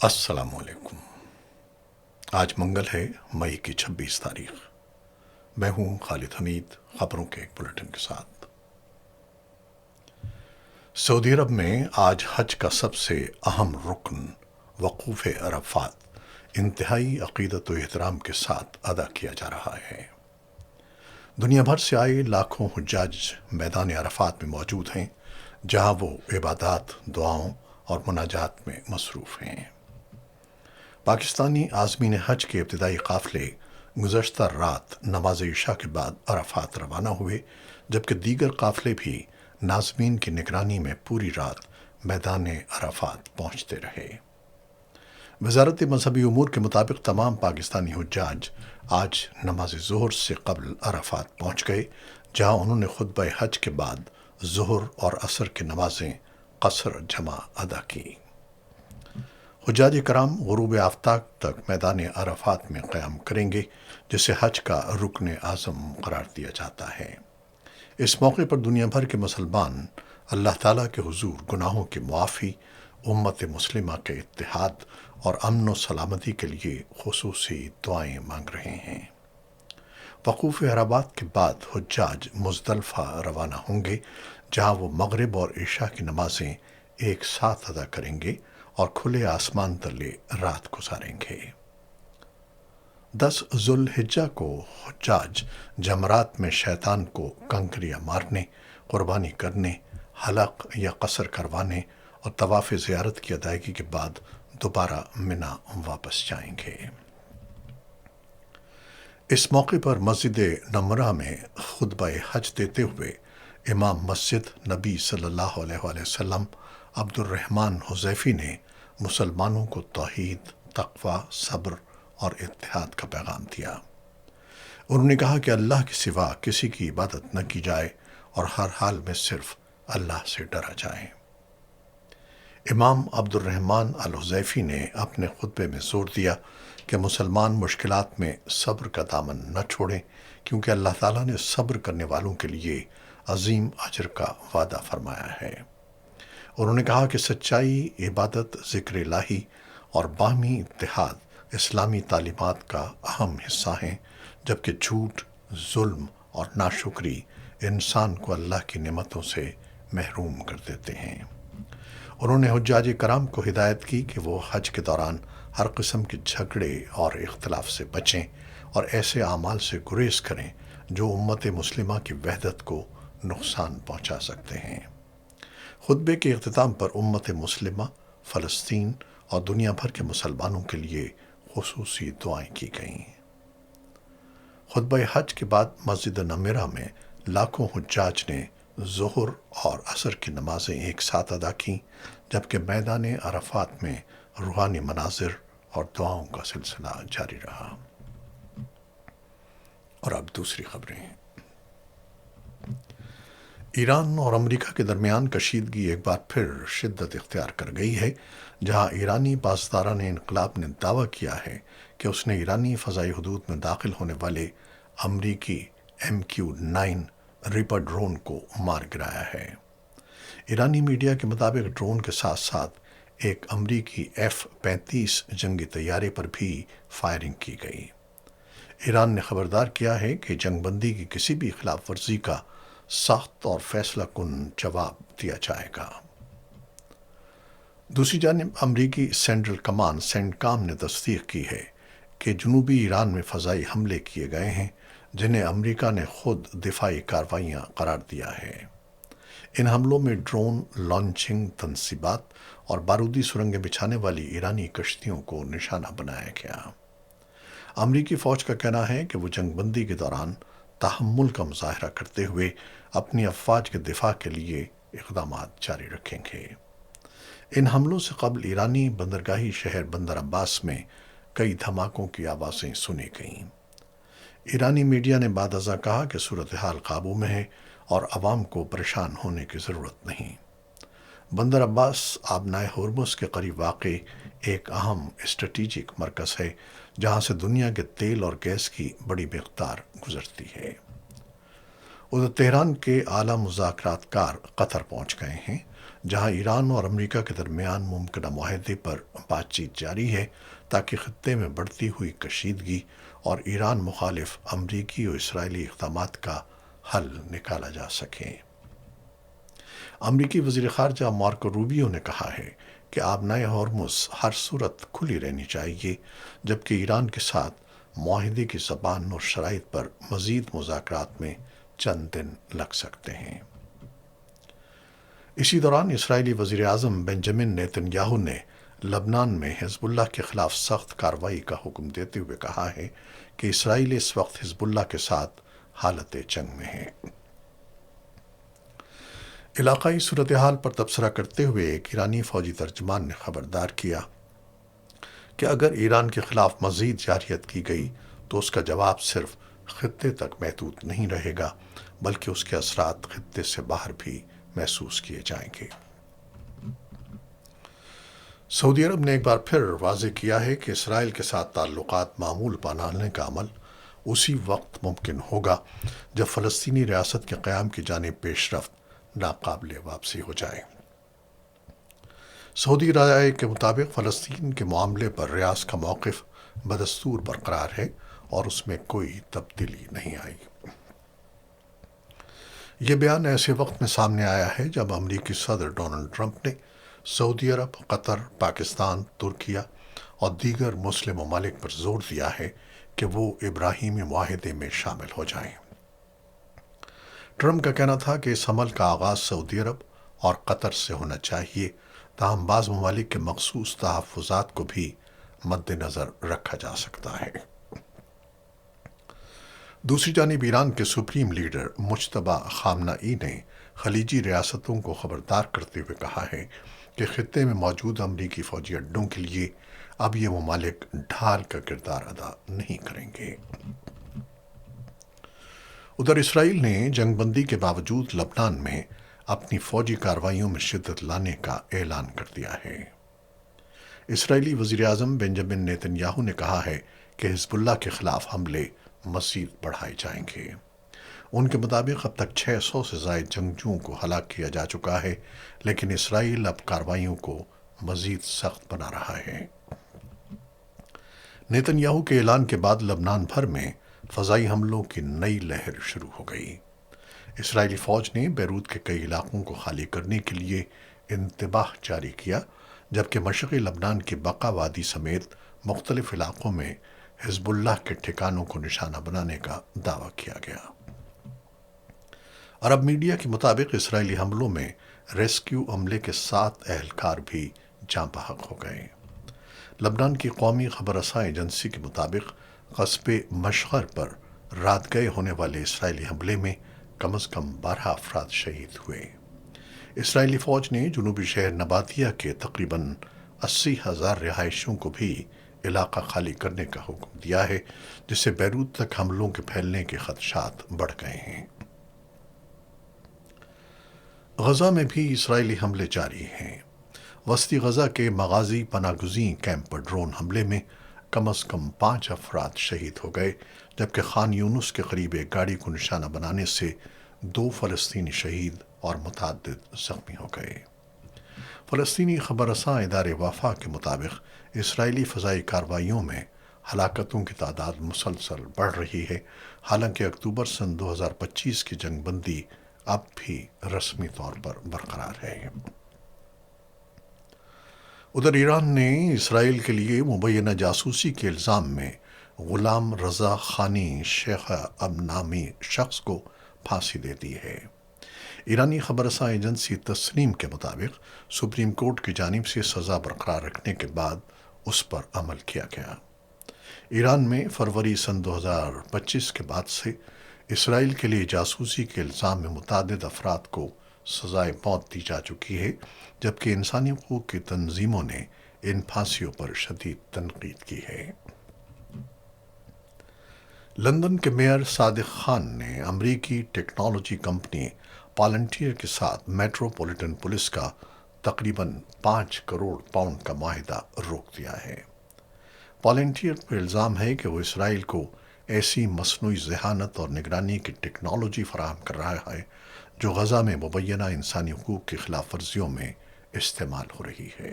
السلام علیکم۔ آج منگل ہے، مئی کی 26 تاریخ۔ میں ہوں خالد حمید، خبروں کے ایک بلیٹن کے ساتھ۔ سعودی عرب میں آج حج کا سب سے اہم رکن وقوف عرفات انتہائی عقیدت و احترام کے ساتھ ادا کیا جا رہا ہے۔ دنیا بھر سے آئے لاکھوں حجاج میدان عرفات میں موجود ہیں، جہاں وہ عبادات، دعاؤں اور مناجات میں مصروف ہیں۔ پاکستانی عازمین حج کے ابتدائی قافلے گزشتہ رات نماز عشاء کے بعد عرفات روانہ ہوئے، جبکہ دیگر قافلے بھی ناظمین کی نگرانی میں پوری رات میدان عرفات پہنچتے رہے۔ وزارت مذہبی امور کے مطابق تمام پاکستانی حجاج آج نماز ظہر سے قبل عرفات پہنچ گئے، جہاں انہوں نے خطبہ حج کے بعد ظہر اور عصر کی نمازیں قصر جمع ادا کی۔ حجاج کرام غروب آفتاب تک میدان عرفات میں قیام کریں گے، جسے حج کا رکن اعظم قرار دیا جاتا ہے۔ اس موقع پر دنیا بھر کے مسلمان اللہ تعالیٰ کے حضور گناہوں کی معافی، امت مسلمہ کے اتحاد اور امن و سلامتی کے لیے خصوصی دعائیں مانگ رہے ہیں۔ وقوف عرفات کے بعد حجاج مزدلفہ روانہ ہوں گے، جہاں وہ مغرب اور عشاء کی نمازیں ایک ساتھ ادا کریں گے اور کھلے آسمان تلے رات گزاریں گے۔ 10 ذو الحجہ کو حجاج جمرات میں شیطان کو کنکریاں مارنے، قربانی کرنے، حلق یا قصر کروانے اور طواف زیارت کی ادائیگی کے بعد دوبارہ منی واپس جائیں گے۔ اس موقع پر مسجد نمرہ میں خطبہ حج دیتے ہوئے امام مسجد نبی صلی اللہ علیہ وآلہ وسلم عبد الرحمن حذیفی نے مسلمانوں کو توحید، تقوی، صبر اور اتحاد کا پیغام دیا۔ انہوں نے کہا کہ اللہ کے سوا کسی کی عبادت نہ کی جائے اور ہر حال میں صرف اللہ سے ڈرا جائے۔ امام عبد الرحمن الحذیفی نے اپنے خطبے میں زور دیا کہ مسلمان مشکلات میں صبر کا دامن نہ چھوڑیں، کیونکہ اللہ تعالیٰ نے صبر کرنے والوں کے لیے عظیم اجر کا وعدہ فرمایا ہے۔ انہوں نے کہا کہ سچائی، عبادت، ذکر الہی اور باہمی اتحاد اسلامی تعلیمات کا اہم حصہ ہیں، جبکہ جھوٹ، ظلم اور ناشکری انسان کو اللہ کی نعمتوں سے محروم کر دیتے ہیں۔ انہوں نے حجاج کرام کو ہدایت کی کہ وہ حج کے دوران ہر قسم کے جھگڑے اور اختلاف سے بچیں اور ایسے اعمال سے گریز کریں جو امت مسلمہ کی وحدت کو نقصان پہنچا سکتے ہیں۔ خطبے کے اختتام پر امت مسلمہ، فلسطین اور دنیا بھر کے مسلمانوں کے لیے خصوصی دعائیں کی گئیں۔ خطبہ حج کے بعد مسجد نمرہ میں لاکھوں حجاج نے ظہر اور عصر کی نمازیں ایک ساتھ ادا کیں، جبکہ میدان عرفات میں روحانی مناظر اور دعاؤں کا سلسلہ جاری رہا۔ اور اب دوسری خبریں۔ ایران اور امریکہ کے درمیان کشیدگی ایک بار پھر شدت اختیار کر گئی ہے، جہاں ایرانی پاسداران انقلاب نے دعویٰ کیا ہے کہ اس نے ایرانی فضائی حدود میں داخل ہونے والے امریکی MQ-9 ریپر ڈرون کو مار گرایا ہے۔ ایرانی میڈیا کے مطابق ڈرون کے ساتھ ساتھ ایک امریکی F-35 جنگی طیارے پر بھی فائرنگ کی گئی۔ ایران نے خبردار کیا ہے کہ جنگ بندی کی کسی بھی خلاف ورزی کا سخت اور فیصلہ کن جواب دیا جائے گا۔ دوسری جانب امریکی سینٹرل کمانڈ سینٹکام نے تصدیق کی ہے کہ جنوبی ایران میں فضائی حملے کیے گئے ہیں، جنہیں امریکہ نے خود دفاعی کارروائیاں قرار دیا ہے۔ ان حملوں میں ڈرون لانچنگ تنصیبات اور بارودی سرنگیں بچھانے والی ایرانی کشتیوں کو نشانہ بنایا گیا۔ امریکی فوج کا کہنا ہے کہ وہ جنگ بندی کے دوران تحمل کا مظاہرہ کرتے ہوئے اپنی افواج کے دفاع کے لیے اقدامات جاری رکھیں گے۔ ان حملوں سے قبل ایرانی بندرگاہی شہر بندر عباس میں کئی دھماکوں کی آوازیں سنی گئیں۔ ایرانی میڈیا نے بعد ازاں کہا کہ صورتحال قابو میں ہے اور عوام کو پریشان ہونے کی ضرورت نہیں۔ بندر عباس آبنائے ہرمز کے قریب واقع ایک اہم اسٹریٹجک مرکز ہے، جہاں سے دنیا کے تیل اور گیس کی بڑی مقدار گزرتی ہے۔ ادھر تہران کے اعلیٰ مذاکرات کار قطر پہنچ گئے ہیں، جہاں ایران اور امریکہ کے درمیان ممکنہ معاہدے پر بات چیت جاری ہے تاکہ خطے میں بڑھتی ہوئی کشیدگی اور ایران مخالف امریکی اور اسرائیلی اقدامات کا حل نکالا جا سکے۔ امریکی وزیر خارجہ مارکو روبیو نے کہا ہے کہ آبنائے ہرمز ہر صورت کھلی رہنی چاہیے، جبکہ ایران کے ساتھ معاہدے کی زبان اور شرائط پر مزید مذاکرات میں چند دن لگ سکتے ہیں۔ اسی دوران اسرائیلی وزیر اعظم بنجامن نیتن یاہو نے لبنان میں حزب اللہ کے خلاف سخت کارروائی کا حکم دیتے ہوئے کہا ہے کہ اسرائیل اس وقت حزب اللہ کے ساتھ حالت جنگ میں ہے۔ علاقائی صورتحال پر تبصرہ کرتے ہوئے ایک ایرانی فوجی ترجمان نے خبردار کیا کہ اگر ایران کے خلاف مزید جارحیت کی گئی تو اس کا جواب صرف خطے تک محدود نہیں رہے گا، بلکہ اس کے اثرات خطے سے باہر بھی محسوس کیے جائیں گے۔ سعودی عرب نے ایک بار پھر واضح کیا ہے کہ اسرائیل کے ساتھ تعلقات معمول بنانے کا عمل اسی وقت ممکن ہوگا جب فلسطینی ریاست کے قیام کی جانب پیش رفت ناقابل واپسی ہو جائے۔ سعودی رائے کے مطابق فلسطین کے معاملے پر ریاض کا موقف بدستور برقرار ہے اور اس میں کوئی تبدیلی نہیں آئی۔ یہ بیان ایسے وقت میں سامنے آیا ہے جب امریکی صدر ڈونلڈ ٹرمپ نے سعودی عرب، قطر، پاکستان، ترکیہ اور دیگر مسلم ممالک پر زور دیا ہے کہ وہ ابراہیمی معاہدے میں شامل ہو جائیں۔ ٹرمپ کا کہنا تھا کہ اس عمل کا آغاز سعودی عرب اور قطر سے ہونا چاہیے، تاہم بعض ممالک کے مخصوص تحفظات کو بھی مد نظر رکھا جا سکتا ہے۔ دوسری جانب ایران کے سپریم لیڈر مجتبیٰ خامنہ ای نے خلیجی ریاستوں کو خبردار کرتے ہوئے کہا ہے کہ خطے میں موجود امریکی فوجی اڈوں کے لیے اب یہ ممالک ڈھال کا کردار ادا نہیں کریں گے۔ ادھر اسرائیل نے جنگ بندی کے باوجود لبنان میں اپنی فوجی کارروائیوں میں شدت لانے کا اعلان کر دیا ہے۔ اسرائیلی وزیر اعظم بنجامن نیتن یاہو نے کہا ہے کہ حزب اللہ کے خلاف حملے مزید بڑھائے جائیں گے۔ ان کے مطابق اب تک 600 سے زائد جنگجوؤں کو ہلاک کیا جا چکا ہے، لیکن اسرائیل اب کارروائیوں کو مزید سخت بنا رہا ہے۔ نیتن یاہو کے اعلان کے بعد لبنان بھر میں فضائی حملوں کی نئی لہر شروع ہو گئی۔ اسرائیلی فوج نے بیروت کے کئی علاقوں کو خالی کرنے کے لیے انتباہ جاری کیا، جبکہ مشرقی لبنان کی بقا وادی سمیت مختلف علاقوں میں حزب اللہ کے ٹھکانوں کو نشانہ بنانے کا دعویٰ کیا گیا۔ عرب میڈیا کے مطابق اسرائیلی حملوں میں ریسکیو عملے کے 7 اہلکار بھی جاں بحق ہو گئے۔ لبنان کی قومی خبر رساں ایجنسی کے مطابق قصبے مشغر پر رات گئے ہونے والے اسرائیلی حملے میں کم از کم 12 افراد شہید ہوئے۔ اسرائیلی فوج نے جنوبی شہر نباتیہ کے تقریباً 80,000 رہائشیوں کو بھی علاقہ خالی کرنے کا حکم دیا ہے، جس سے بیروت تک حملوں کے پھیلنے کے خدشات بڑھ گئے ہیں۔ غزہ میں بھی اسرائیلی حملے جاری ہیں۔ وسطی غزہ کے مغازی پناہ گزین کیمپ پر ڈرون حملے میں کم از کم 5 افراد شہید ہو گئے، جبکہ خان یونس کے قریب ایک گاڑی کو نشانہ بنانے سے 2 فلسطینی شہید اور متعدد زخمی ہو گئے۔ فلسطینی خبر رساں ادارے وفا کے مطابق اسرائیلی فضائی کارروائیوں میں ہلاکتوں کی تعداد مسلسل بڑھ رہی ہے، حالانکہ اکتوبر سن 2025 کی جنگ بندی اب بھی رسمی طور پر برقرار ہے۔ ادھر ایران نے اسرائیل کے لیے مبینہ جاسوسی کے الزام میں غلام رضا خانی شیخ اب نامی شخص کو پھانسی دے دی ہے۔ ایرانی خبر رساں ایجنسی تسنیم کے مطابق سپریم کورٹ کی جانب سے سزا برقرار رکھنے کے بعد اس پر عمل کیا گیا۔ ایران میں فروری سن 2025 کے بعد سے اسرائیل کے لیے جاسوسی کے الزام میں متعدد افراد کو سزائے موت دی جا چکی ہے، جبکہ انسانی حقوق کی تنظیموں نے ان پھانسیوں پر شدید تنقید کی ہے۔ لندن کے میئر صادق خان نے امریکی ٹیکنالوجی کمپنی پالنٹیئر کے ساتھ میٹروپولیٹن پولیس کا تقریباً 5 کروڑ پاؤنڈ کا معاہدہ روک دیا ہے۔ پالنٹیئر پر الزام ہے کہ وہ اسرائیل کو ایسی مصنوعی ذہانت اور نگرانی کی ٹیکنالوجی فراہم کر رہا ہے جو غزہ میں مبینہ انسانی حقوق کی خلاف ورزیوں میں استعمال ہو رہی ہے۔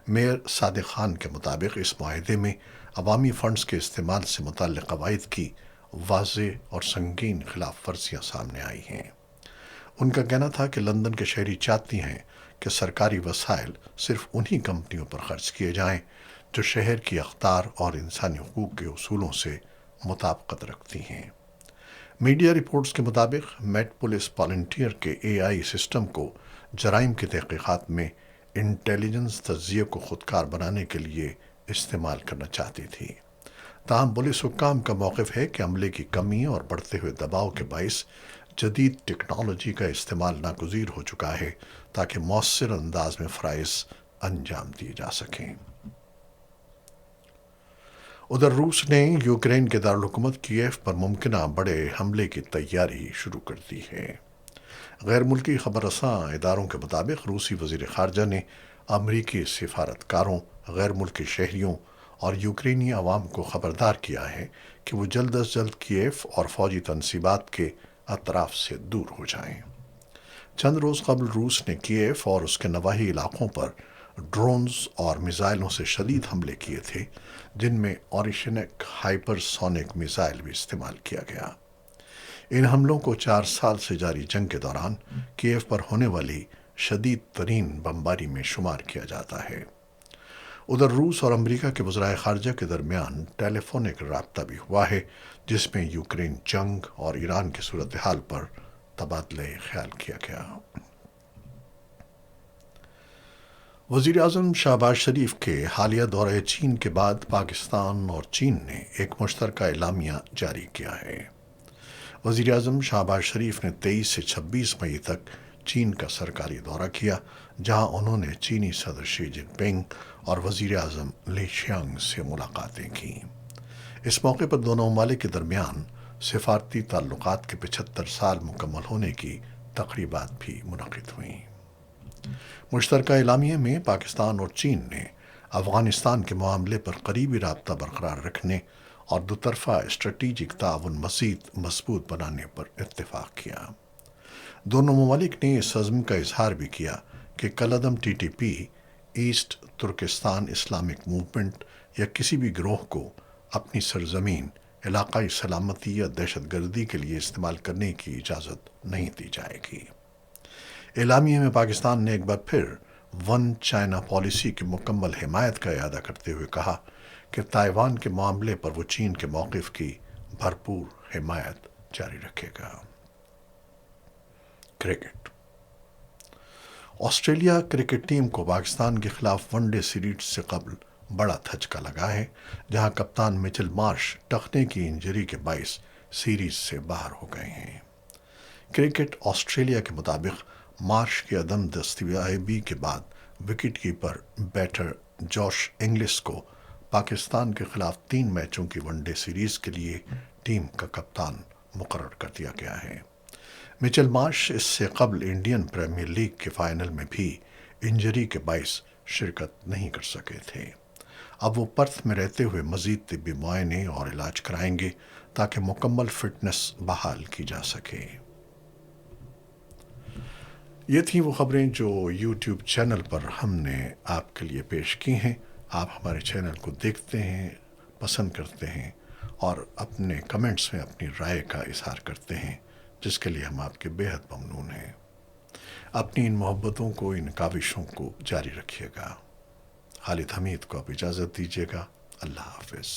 میئر صادق خان کے مطابق اس معاہدے میں عوامی فنڈز کے استعمال سے متعلق قواعد کی واضح اور سنگین خلاف ورزیاں سامنے آئی ہیں۔ ان کا کہنا تھا کہ لندن کے شہری چاہتی ہیں کہ سرکاری وسائل صرف انہی کمپنیوں پر خرچ کیے جائیں جو شہر کی اقدار اور انسانی حقوق کے اصولوں سے مطابقت رکھتی ہیں۔ میڈیا رپورٹس کے مطابق میٹ پولیس والنٹیئر کے اے آئی سسٹم کو جرائم کی تحقیقات میں انٹیلیجنس تجزیے کو خودکار بنانے کے لیے استعمال کرنا چاہتی تھی۔ تاہم پولیس حکام کا موقف ہے کہ عملے کی کمی اور بڑھتے ہوئے دباؤ کے باعث جدید ٹیکنالوجی کا استعمال ناگزیر ہو چکا ہے تاکہ مؤثر انداز میں فرائض انجام دیے جا سکیں۔ ادھر روس نے یوکرین کے دارالحکومت کیف پر ممکنہ بڑے حملے کی تیاری شروع کر دی ہے۔ غیر ملکی خبر رساں اداروں کے مطابق روسی وزیر خارجہ نے امریکی سفارتکاروں، غیر ملکی شہریوں اور یوکرینی عوام کو خبردار کیا ہے کہ وہ جلد از جلد کیف اور فوجی تنصیبات کے اطراف سے دور ہو جائیں۔ چند روز قبل روس نے کیف اور اس کے نواحی علاقوں پر ڈرونز اور میزائلوں سے شدید حملے کیے تھے، جن میں اوریشنک ہائپر سونک میزائل بھی استعمال کیا گیا۔ ان حملوں کو 4 سال سے جاری جنگ کے دوران کیف پر ہونے والی شدید ترین بمباری میں شمار کیا جاتا ہے۔ ادھر روس اور امریکہ کے وزرائے خارجہ کے درمیان ٹیلی فونک رابطہ بھی ہوا ہے، جس میں یوکرین جنگ اور ایران کی صورتحال پر تبادلہ خیال کیا گیا۔ وزیر اعظم شہباز شریف کے حالیہ دورہ چین کے بعد پاکستان اور چین نے ایک مشترکہ اعلامیہ جاری کیا ہے۔ وزیر اعظم شہباز شریف نے 23 سے 26 مئی تک چین کا سرکاری دورہ کیا، جہاں انہوں نے چینی صدر شی جن پنگ اور وزیر اعظم لی شیانگ سے ملاقاتیں کیں۔ اس موقع پر دونوں ممالک کے درمیان سفارتی تعلقات کے 75 سال مکمل ہونے کی تقریبات بھی منعقد ہوئیں۔ مشترکہ اعلامیہ میں پاکستان اور چین نے افغانستان کے معاملے پر قریبی رابطہ برقرار رکھنے اور دوطرفہ اسٹریٹجک تعاون مزید مضبوط بنانے پر اتفاق کیا۔ دونوں ممالک نے اس عزم کا اظہار بھی کیا کہ کالعدم T T P East Turkestan Islamic movement یا کسی بھی گروہ کو اپنی سرزمین، علاقائی سلامتی یا دہشت گردی کے لیے استعمال کرنے کی اجازت نہیں دی جائے گی۔ اعلامیہ میں پاکستان نے ایک بار پھر ون چائنا پالیسی کی مکمل حمایت کا اعادہ کرتے ہوئے کہا کہ تائیوان کے معاملے پر وہ چین کے موقف کی بھرپور حمایت جاری رکھے گا۔ کرکٹ۔ آسٹریلیا کرکٹ ٹیم کو پاکستان کے خلاف ون ڈے سیریز سے قبل بڑا دھچکا لگا ہے، جہاں کپتان مچل مارش ٹخنے کی انجری کے باعث سیریز سے باہر ہو گئے ہیں۔ کرکٹ آسٹریلیا کے مطابق مارش کی عدم دستیابی کے بعد wicket keeper batter Josh Inglis کو پاکستان کے خلاف 3 میچوں کی ون ڈے سیریز کے لیے ٹیم کا کپتان مقرر کر دیا گیا ہے۔ مچل مارش اس سے قبل انڈین پریمیئر لیگ کے فائنل میں بھی انجری کے باعث شرکت نہیں کر سکے تھے۔ اب وہ پرتھ میں رہتے ہوئے مزید طبی معائنے اور علاج کرائیں گے تاکہ مکمل فٹنس بحال کی جا سکے۔ یہ تھیں وہ خبریں جو یوٹیوب چینل پر ہم نے آپ کے لیے پیش کی ہیں۔ آپ ہمارے چینل کو دیکھتے ہیں، پسند کرتے ہیں اور اپنے کمنٹس میں اپنی رائے کا اظہار کرتے ہیں، جس کے لیے ہم آپ کے بے حد ممنون ہیں۔ اپنی ان محبتوں کو، ان کاوشوں کو جاری رکھیے گا۔ خالد حمید کو آپ اجازت دیجیے گا۔ اللہ حافظ۔